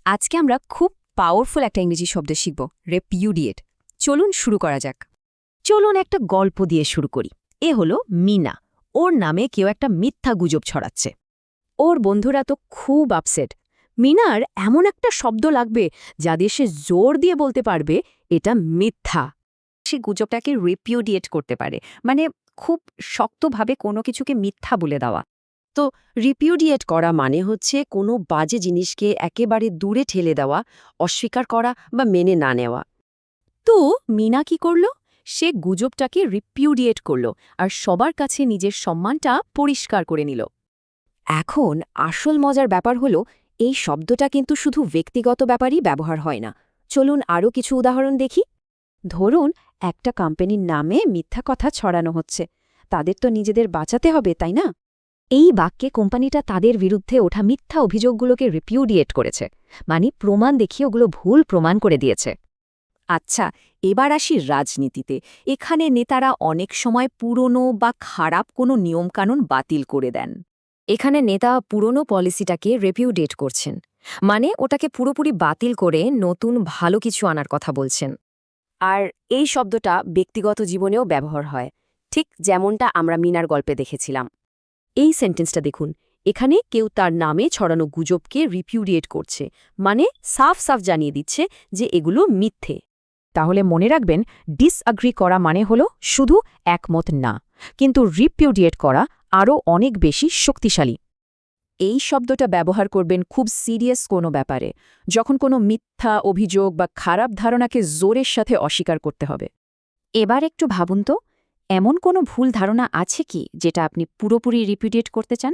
আজকে আমরা খুব পাওয়ারফুল একটা ইংরেজি শব্দ শিখব, রেপিউডিয়েট। চলুন শুরু করা যাক। চলুন একটা গল্প দিয়ে শুরু করি। এ হলো মিনা। ওর নামে কেউ একটা মিথ্যা গুজব ছড়াচ্ছে। ওর বন্ধুরা তো খুব আপসেট। মিনার এমন একটা শব্দ লাগবে যা দিয়ে সে জোর দিয়ে বলতে পারবে এটা মিথ্যা। সে গুজবটাকে রিপিউডিয়েট করতে পারে, মানে খুব শক্তভাবে কোনো কিছুকে মিথ্যা বলে দেওয়া। তো রিপিউডিয়েট করা মানে হচ্ছে কোনো বাজে জিনিসকে একেবারে দূরে ঠেলে দেওয়া, অস্বীকার করা বা মেনে না নেওয়া। তো মিনা কি করল? সে গুজবটাকে রিপিউডিয়েট করল আর সবার কাছে নিজের সম্মানটা পরিষ্কার করে নিল। এখন আসল মজার ব্যাপার হলো, এই শব্দটা কিন্তু শুধু ব্যক্তিগত ব্যাপারই ব্যবহার হয় না। চলুন আরও কিছু উদাহরণ দেখি। ধরুন একটা কোম্পানির নামে মিথ্যা কথা ছড়ানো হচ্ছে। তাদের তো নিজেদের বাঁচাতে হবে, তাই না? এই বাক্যে কোম্পানিটা তাদের বিরুদ্ধে ওঠা মিথ্যা অভিযোগগুলোকে রিপিউডিয়েট করেছে, মানে প্রমাণ দেখিয়ে ওগুলো ভুল প্রমাণ করে দিয়েছে। আচ্ছা, এবার আসি রাজনীতিতে। এখানে নেতারা অনেক সময় পুরনো বা খারাপ কোনো নিয়মকানুন বাতিল করে দেন। এখানে নেতা পুরনো পলিসিটাকে রিপিউডিয়েট করছেন, মানে ওটাকে পুরোপুরি বাতিল করে নতুন ভালো কিছু আনার কথা বলছেন। আর এই শব্দটা ব্যক্তিগত জীবনেও ব্যবহার হয়, ঠিক যেমনটা আমরা মিনার গল্পে দেখেছিলাম। এই সেন্টেন্সটা দেখুন, এখানে কেউ তার নামে ছড়ানো গুজবকে রিপিউডিয়েট করছে, মানে সাফ সাফ জানিয়ে দিচ্ছে যে এগুলো মিথ্যে। তাহলে মনে রাখবেন, ডিসঅ্যাগ্রি করা মানে হলো শুধু একমত না, কিন্তু রিপিউডিয়েট করা আরও অনেক বেশি শক্তিশালী। এই শব্দটা ব্যবহার করবেন খুব সিরিয়াস কোনো ব্যাপারে, যখন কোনো মিথ্যা অভিযোগ বা খারাপ ধারণাকে জোরের সাথে অস্বীকার করতে হবে। এবার একটু ভাবুন তো, এমন কোনো ভুল ধারণা আছে কি যেটা আপনি পুরোপুরি রিপিউডিয়েট করতে চান?